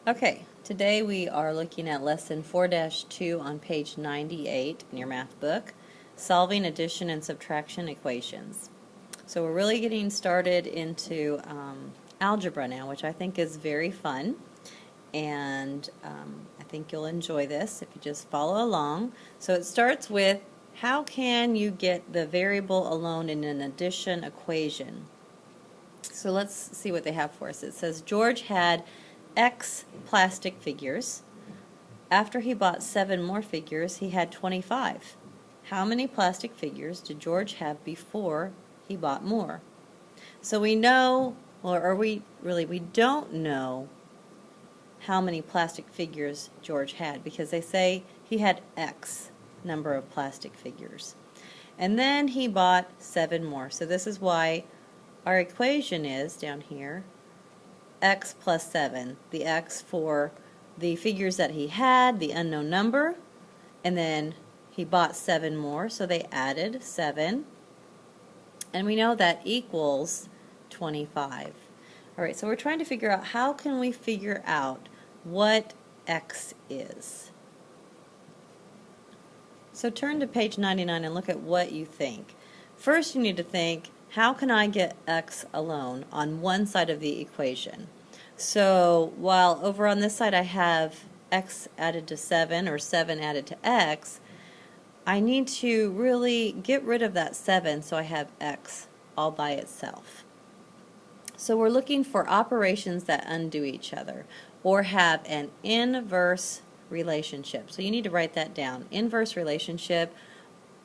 Okay, today we are looking at lesson 4-2 on page 98 in your math book, solving addition and subtraction equations. So we're really getting started into algebra now, which I think is very fun, and I think you'll enjoy this if you just follow along. So it starts with, how can you get the variable alone in an addition equation? So let's see what they have for us. It says George had X plastic figures. After he bought 7 more figures, he had 25. How many plastic figures did George have before he bought more? So we know, or we don't know how many plastic figures George had, because they say he had X number of plastic figures. And then he bought 7 more. So this is why our equation is down here x plus 7, the x for the figures that he had, the unknown number, and then he bought 7 more, so they added 7, and we know that equals 25. Alright, so we're trying to figure out, how can we figure out what x is? So turn to page 99 and look at what you think. First you need to think, how can I get x alone on one side of the equation? So while over on this side I have x added to 7 or 7 added to x, I need to really get rid of that 7 so I have x all by itself. So we're looking for operations that undo each other or have an inverse relationship. So you need to write that down. Inverse relationship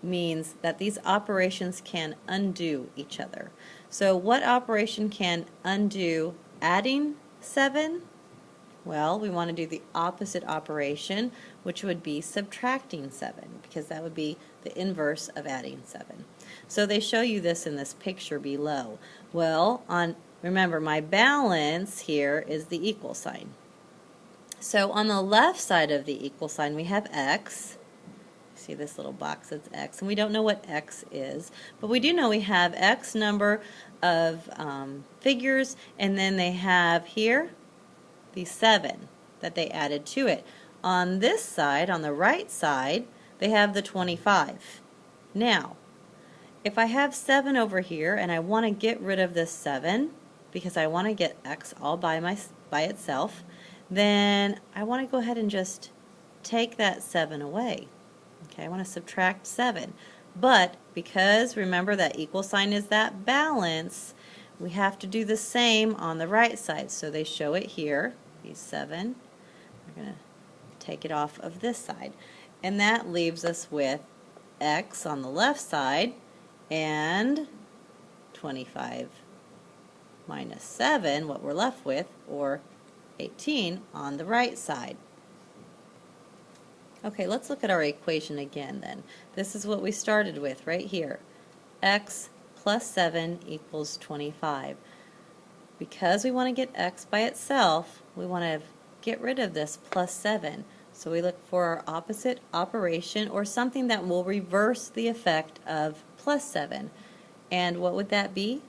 means that these operations can undo each other. So what operation can undo adding 7? Well, we want to do the opposite operation, which would be subtracting 7, because that would be the inverse of adding 7. So they show you this in this picture below. Well, remember, my balance here is the equal sign. So on the left side of the equal sign we have x. See this little box that's x, and we don't know what x is, but we do know we have x number of figures, and then they have here the 7 that they added to it. On this side, on the right side, they have the 25. Now, if I have 7 over here and I want to get rid of this 7 because I want to get x all by itself, then I want to go ahead and just take that 7 away. Okay, I want to subtract 7. But because, remember, that equal sign is that balance, we have to do the same on the right side. So they show it here, these 7. We're going to take it off of this side. And that leaves us with x on the left side and 25 minus 7, what we're left with, or 18, on the right side. Okay, let's look at our equation again then. This is what we started with right here. X plus 7 equals 25. Because we want to get x by itself, we want to get rid of this plus 7. So we look for our opposite operation, or something that will reverse the effect of plus 7. And what would that be?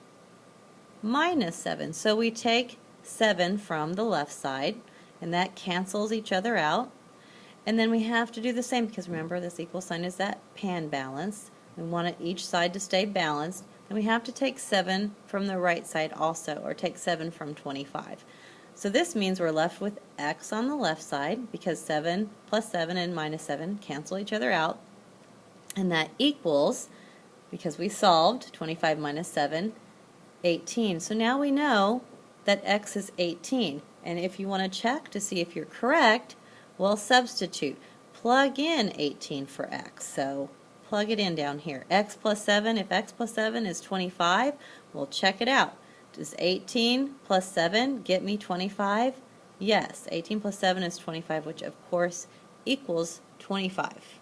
Minus 7. So we take 7 from the left side, and that cancels each other out. And then we have to do the same, because remember, this equal sign is that pan balance. We want each side to stay balanced. And we have to take 7 from the right side also, or take 7 from 25. So this means we're left with x on the left side, because 7 plus 7 and minus 7 cancel each other out. And that equals, because we solved 25 minus 7, 18. So now we know that x is 18. And if you want to check to see if you're correct, well, substitute. Plug in 18 for x. So plug it in down here. X plus 7, if x plus 7 is 25, we'll check it out. Does 18 plus 7 get me 25? Yes, 18 plus 7 is 25, which of course equals 25.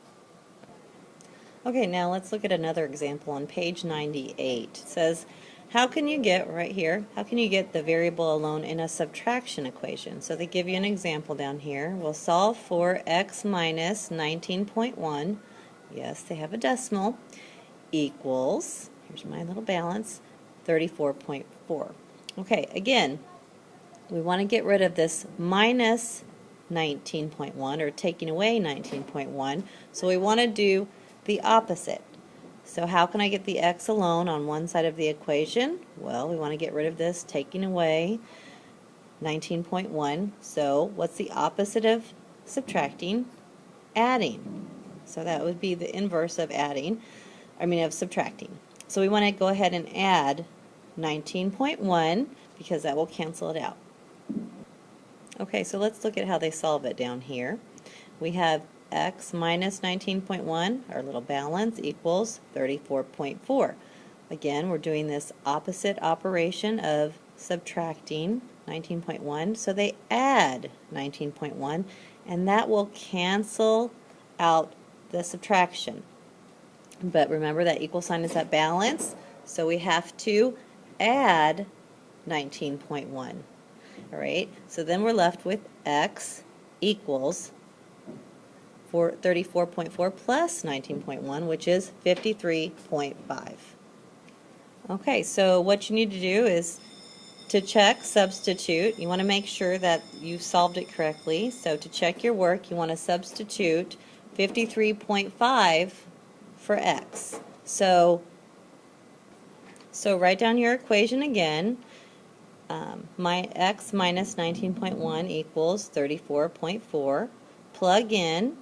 Okay, now let's look at another example on page 98. It says, how can you get, right here, how can you get the variable alone in a subtraction equation? So they give you an example down here. We'll solve for x minus 19.1. Yes, they have a decimal. Equals, here's my little balance, 34.4. Okay, again, we want to get rid of this minus 19.1, or taking away 19.1, so we want to do the opposite. So how can I get the x alone on one side of the equation? Well, we want to get rid of this taking away 19.1. So what's the opposite of subtracting? Adding. So that would be the inverse of of subtracting. So we want to go ahead and add 19.1 because that will cancel it out. Okay, so let's look at how they solve it down here. We have x minus 19.1, our little balance, equals 34.4. Again, we're doing this opposite operation of subtracting 19.1, so they add 19.1, and that will cancel out the subtraction. But remember that equal sign is that balance, so we have to add 19.1. Alright, so then we're left with x equals 34.4 plus 19.1, which is 53.5. Okay, so what you need to do is to check substitute. You want to make sure that you solved it correctly. So to check your work, you want to substitute 53.5 for x. So write down your equation again. My x minus 19.1 equals 34.4. Plug in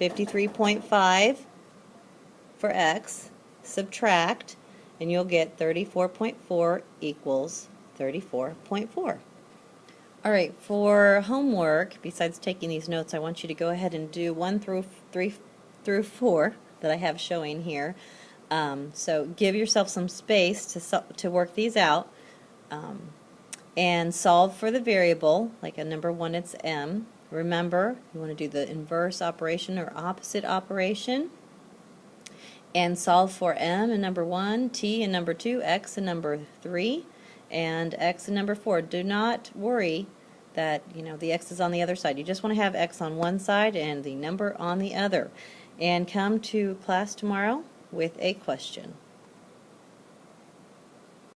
53.5 for x, subtract, and you'll get 34.4 equals 34.4. Alright, for homework, besides taking these notes, I want you to go ahead and do 1 through 3 through 4 that I have showing here. So give yourself some space to work these out. And solve for the variable, like a number 1 it's m. Remember, you want to do the inverse operation or opposite operation. And solve for m in number 1, t in number 2, x in number 3, and x in number 4. Do not worry that the x is on the other side. You just want to have x on one side and the number on the other. And come to class tomorrow with a question.